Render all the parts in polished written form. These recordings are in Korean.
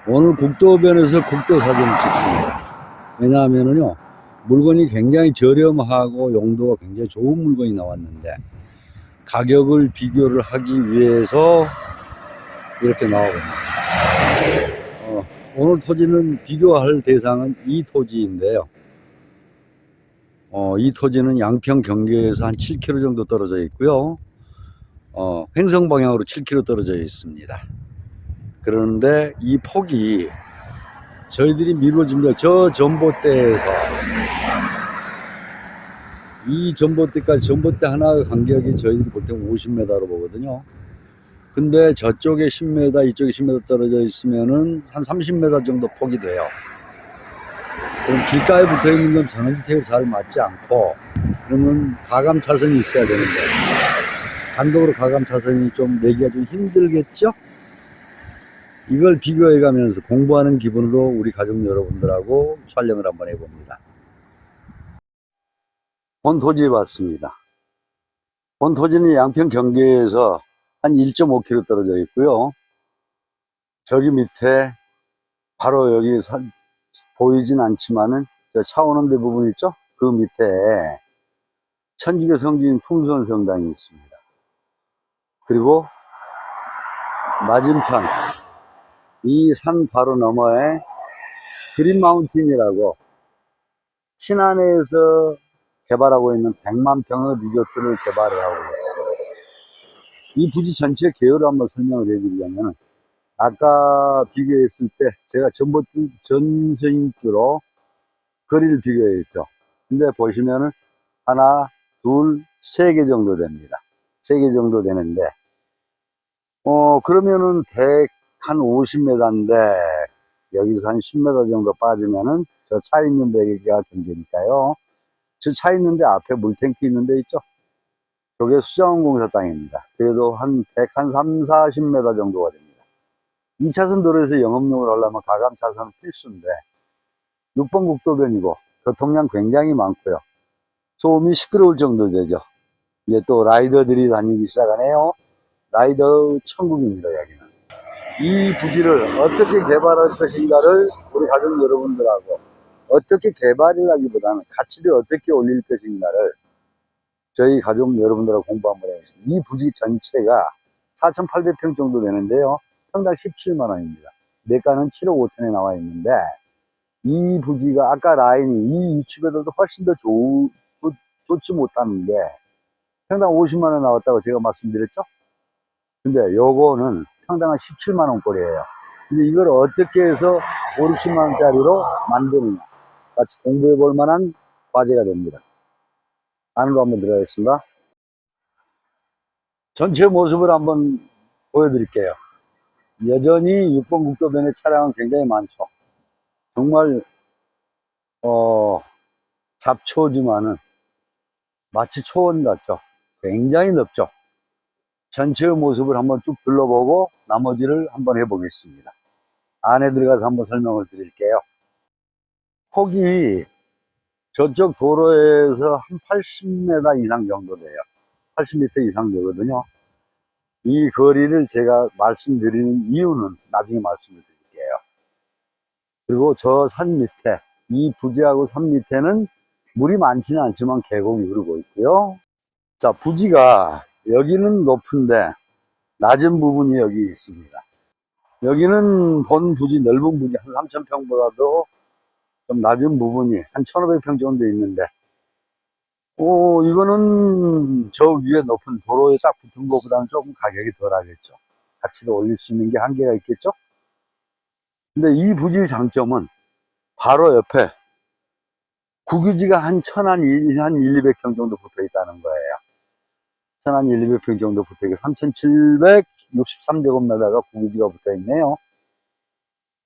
오늘 국도변에서 국도 사진을 찍습니다. 왜냐하면요, 물건이 굉장히 저렴하고 용도가 굉장히 좋은 물건이 나왔는데 가격을 비교를 하기 위해서 이렇게 나오거든요. 오늘 토지는 비교할 대상은 이 토지인데요. 이 토지는 양평 경계에서 한 7km 정도 떨어져 있고요. 횡성 방향으로 7km 떨어져 있습니다. 그런데 이 폭이 저희들이 미루어집니다. 저 전봇대에서 이 전봇대까지, 전봇대 하나 간격이 저희들이 볼 때 50m로 보거든요. 근데 저쪽에 10m, 이쪽에 10m 떨어져 있으면은 한 30m 정도 폭이 돼요. 그럼 길가에 붙어 있는 건 전원주택에 잘 맞지 않고, 그러면 가감 차선이 있어야 되는데, 단독으로 가감 차선이 좀 내기가 좀 힘들겠죠? 이걸 비교해 가면서 공부하는 기분으로 우리 가족 여러분들하고 촬영을 한번 해봅니다. 본 토지에 왔습니다. 본 토지는 양평 경계에서 한 1.5km 떨어져 있고요. 저기 밑에 바로 여기 보이진 않지만은 차 오는 데 부분 있죠? 그 밑에 천주교 성지인 풍수원성당이 있습니다. 그리고 맞은편 이 산 바로 너머에 드림마운틴이라고 신안에서 개발하고 있는 100만 평의 리조트를 개발을 하고 있습니다. 이 부지 전체 개요를 한번 설명을 해드리자면, 아까 비교했을 때 제가 전선주로 거리를 비교했죠. 근데 보시면은 하나, 둘, 세 개 정도 됩니다. 세 개 정도 되는데, 그러면은 50m인데, 여기서 한 10m 정도 빠지면은 저 차 있는 데가 경계니까요. 저 차 있는데 앞에 물탱크 있는 데 있죠? 저게 수자원공사 땅입니다. 그래도 한 3, 40m 정도가 됩니다. 2차선 도로에서 영업용을 하려면 가감 차선은 필수인데, 6번 국도변이고, 교통량 굉장히 많고요. 소음이 시끄러울 정도 되죠. 이제 또 라이더들이 다니기 시작하네요. 라이더 천국입니다, 여기는. 이 부지를 어떻게 개발할 것인가를 우리 가족 여러분들하고, 어떻게 개발을 하기보다는 가치를 어떻게 올릴 것인가를 저희 가족 여러분들하고 공부 한번 해보겠습니다. 이 부지 전체가 4,800평 정도 되는데요. 평당 17만 원입니다. 매가는 7억 5천에 나와 있는데, 이 부지가 아까 라인이 이 위치보다도 훨씬 더 좋지 못하는 게 평당 50만 원 나왔다고 제가 말씀드렸죠? 근데 요거는 평당 한 17만 원 꼴이에요. 근데 이걸 어떻게 해서 5, 60만 원짜리로 만드느냐, 같이 공부해 볼 만한 과제가 됩니다. 안으로 한번 들어가겠습니다. 전체 모습을 한번 보여드릴게요. 여전히 6번 국도변에 차량은 굉장히 많죠. 정말 잡초지만은 마치 초원 같죠. 굉장히 넓죠. 전체의 모습을 한번 쭉 둘러보고 나머지를 한번 해보겠습니다. 안에 들어가서 한번 설명을 드릴게요. 폭이 저쪽 도로에서 한 80m 이상 정도 돼요. 80m 이상 되거든요. 이 거리를 제가 말씀드리는 이유는 나중에 말씀을 드릴게요. 그리고 저 산 밑에, 이 부지하고 산 밑에는 물이 많지는 않지만 계곡이 흐르고 있고요. 자, 부지가 여기는 높은데 낮은 부분이 여기 있습니다. 여기는 본 부지, 넓은 부지 한 3,000평보다도 좀 낮은 부분이 한 1,500평 정도 있는데, 이거는 저 위에 높은 도로에 딱 붙은 것보다는 조금 가격이 덜 하겠죠. 가치를 올릴 수 있는 게 한계가 있겠죠. 근데 이 부지의 장점은 바로 옆에 국유지가 한 200평 정도 붙어 있다는 거예요. 200평 정도 붙어 있고 3,763제곱미터가 국유지가 붙어 있네요.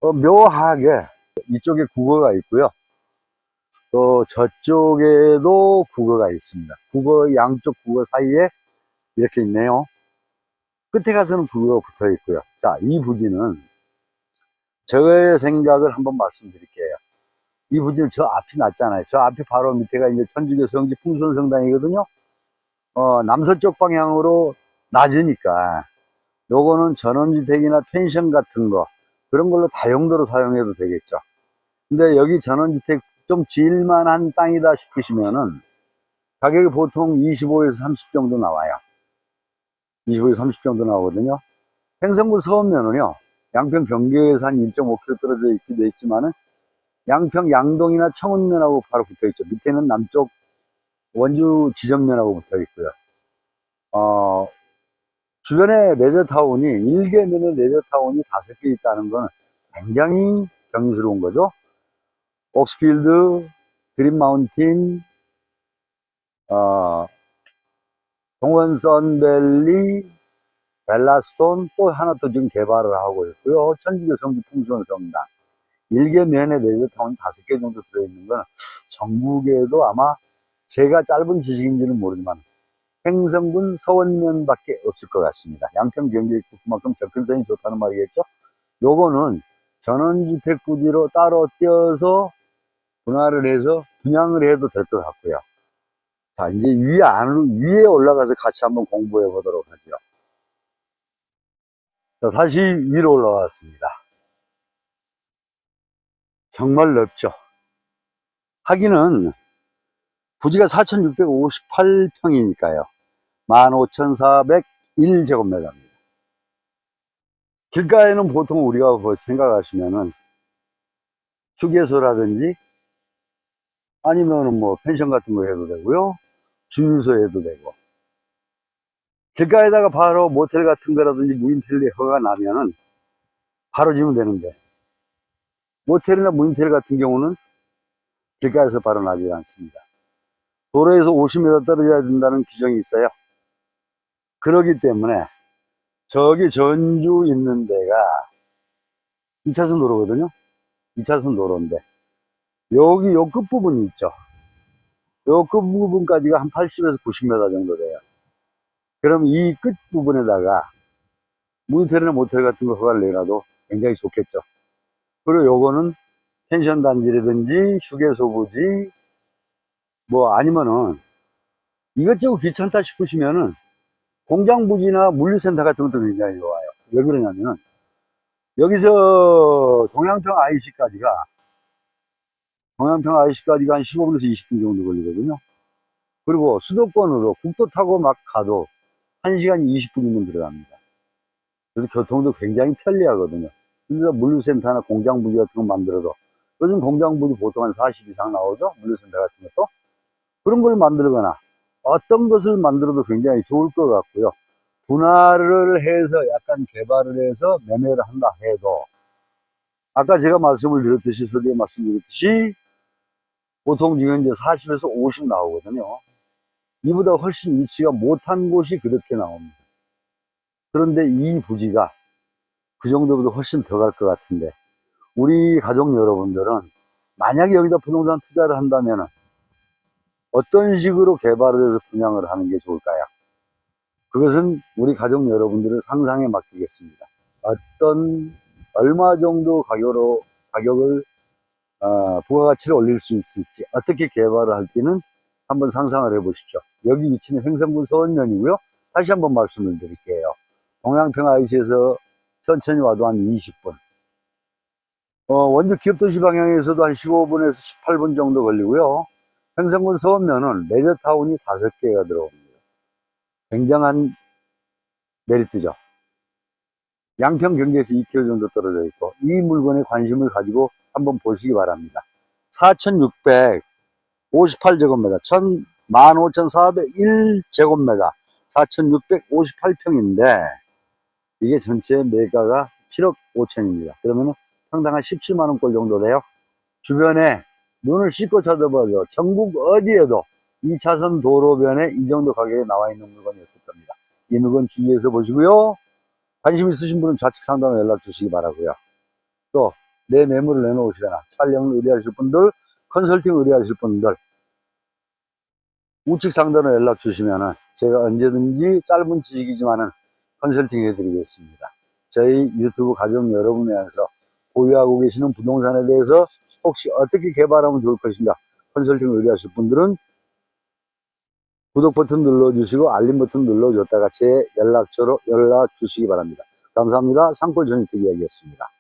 묘하게 이쪽에 국어가 있고요. 또 저쪽에도 국어가 있습니다. 양쪽 국어 사이에 이렇게 있네요. 끝에 가서는 국어가 붙어 있고요. 자, 이 부지는 저의 생각을 한번 말씀드릴게요. 이 부지는 저 앞이 낮잖아요. 저 앞이 바로 밑에가 이제 천주교 성지 풍수원성당이거든요. 남서쪽 방향으로 낮으니까 요거는 전원주택이나 펜션 같은 거, 그런 걸로 다용도로 사용해도 되겠죠. 근데 여기 전원주택 좀 지을만한 땅이다 싶으시면은 가격이 보통 25에서 30 정도 나와요. 25에서 30 정도 나오거든요. 행성구 서원면은요, 양평 경계에서 한 1.5km 떨어져 있기도 했지만은 양평 양동이나 청운면하고 바로 붙어 있죠. 밑에는 남쪽 원주 지점면하고 붙어 있고요. 주변에 레저타운이, 일개면에 레저타운이 5개 있다는 건 굉장히 경이스러운 거죠. 옥스필드, 드림마운틴, 동원 선밸리, 벨라스톤, 또 하나 더 지금 개발을 하고 있고요. 천주교 성지 풍수원 성당. 일개면에 레저타운이 5개 정도 들어있는 건 전국에도 아마 제가 짧은 지식인지는 모르지만 행성군 서원면밖에 없을 것 같습니다. 양평 경기도 그만큼 접근성이 좋다는 말이겠죠. 요거는 전원주택 부지로 따로 떼어서 분할을 해서 분양을 해도 될 것 같고요. 자, 이제 위에 올라가서 같이 한번 공부해 보도록 하죠. 자, 다시 위로 올라왔습니다. 정말 넓죠. 하기는 부지가 4,658평이니까요. 15,401제곱미터입니다. 길가에는 보통 우리가 생각하시면은 휴게소라든지 아니면은 뭐 펜션 같은 거 해도 되고요. 주유소 해도 되고. 길가에다가 바로 모텔 같은 거라든지 무인텔 허가 나면은 바로 지으면 되는데, 모텔이나 무인텔 같은 경우는 길가에서 바로 나지 않습니다. 도로에서 50m 떨어져야 된다는 규정이 있어요. 그렇기 때문에 저기 전주 있는 데가 2차선 도로거든요. 2차선 도로인데 여기 요 끝부분이 있죠. 요 끝부분까지가 한 80에서 90m 정도 돼요. 그럼 이 끝부분에다가 무인텔이나 모텔 같은 거 허가를 내놔도 굉장히 좋겠죠. 그리고 요거는 펜션 단지라든지 휴게소 부지 뭐 아니면은 이것저것 귀찮다 싶으시면은 공장 부지나 물류센터 같은 것도 굉장히 좋아요. 왜 그러냐면은 여기서 동양평 IC까지가 한 15분에서 20분 정도 걸리거든요. 그리고 수도권으로 국도 타고 막 가도 1시간 20분이면 들어갑니다. 그래서 교통도 굉장히 편리하거든요. 그래서 물류센터나 공장 부지 같은 거 만들어도 요즘 공장 부지 보통 한 40 이상 나오죠. 물류센터 같은 것도. 그런 걸 만들거나 어떤 것을 만들어도 굉장히 좋을 것 같고요. 분할을 해서 약간 개발을 해서 매매를 한다 해도 아까 제가 말씀을 드렸듯이 서두에 말씀드렸듯이 보통 지금 이제 40에서 50 나오거든요. 이보다 훨씬 위치가 못한 곳이 그렇게 나옵니다. 그런데 이 부지가 그 정도보다 훨씬 더 갈 것 같은데 우리 가족 여러분들은 만약에 여기다 부동산 투자를 한다면 어떤 식으로 개발을 해서 분양을 하는 게 좋을까요? 그것은 우리 가족 여러분들의 상상에 맡기겠습니다. 얼마 정도 가격을 부가가치를 올릴 수 있을지, 어떻게 개발을 할지는 한번 상상을 해 보십시오. 여기 위치는 횡성군 서원면이고요. 다시 한번 말씀을 드릴게요. 동양평 IC에서 천천히 와도 한 20분. 원주 기업도시 방향에서도 한 15분에서 18분 정도 걸리고요. 횡성군 서원면은 레저타운이 5개가 들어옵니다. 굉장한 메리트죠. 양평 경계에서 2km 정도 떨어져 있고 이 물건에 관심을 가지고 한번 보시기 바랍니다. 4,658제곱미터, 15,401제곱미터, 4,658평인데 이게 전체 매가가 7억 5천입니다. 그러면 평당 한 17만원꼴 정도 돼요. 주변에 눈을 씻고 쳐다봐도 전국 어디에도 2차선 도로변에 이 정도 가격에 나와 있는 물건이 없을 겁니다. 이 물건 주의해서 보시고요. 관심 있으신 분은 좌측 상담에 연락 주시기 바라고요. 또 내 매물을 내놓으시거나 촬영을 의뢰하실 분들, 컨설팅 의뢰하실 분들 우측 상담에 연락 주시면은 제가 언제든지 짧은 지식이지만은 컨설팅 해드리겠습니다. 저희 유튜브 가족 여러분에서 보유하고 계시는 부동산에 대해서 혹시 어떻게 개발하면 좋을 것인가 컨설팅 의뢰하실 분들은 구독 버튼 눌러주시고 알림 버튼 눌러줬다가 제 연락처로 연락 주시기 바랍니다. 감사합니다. 산골 전유택 이야기였습니다.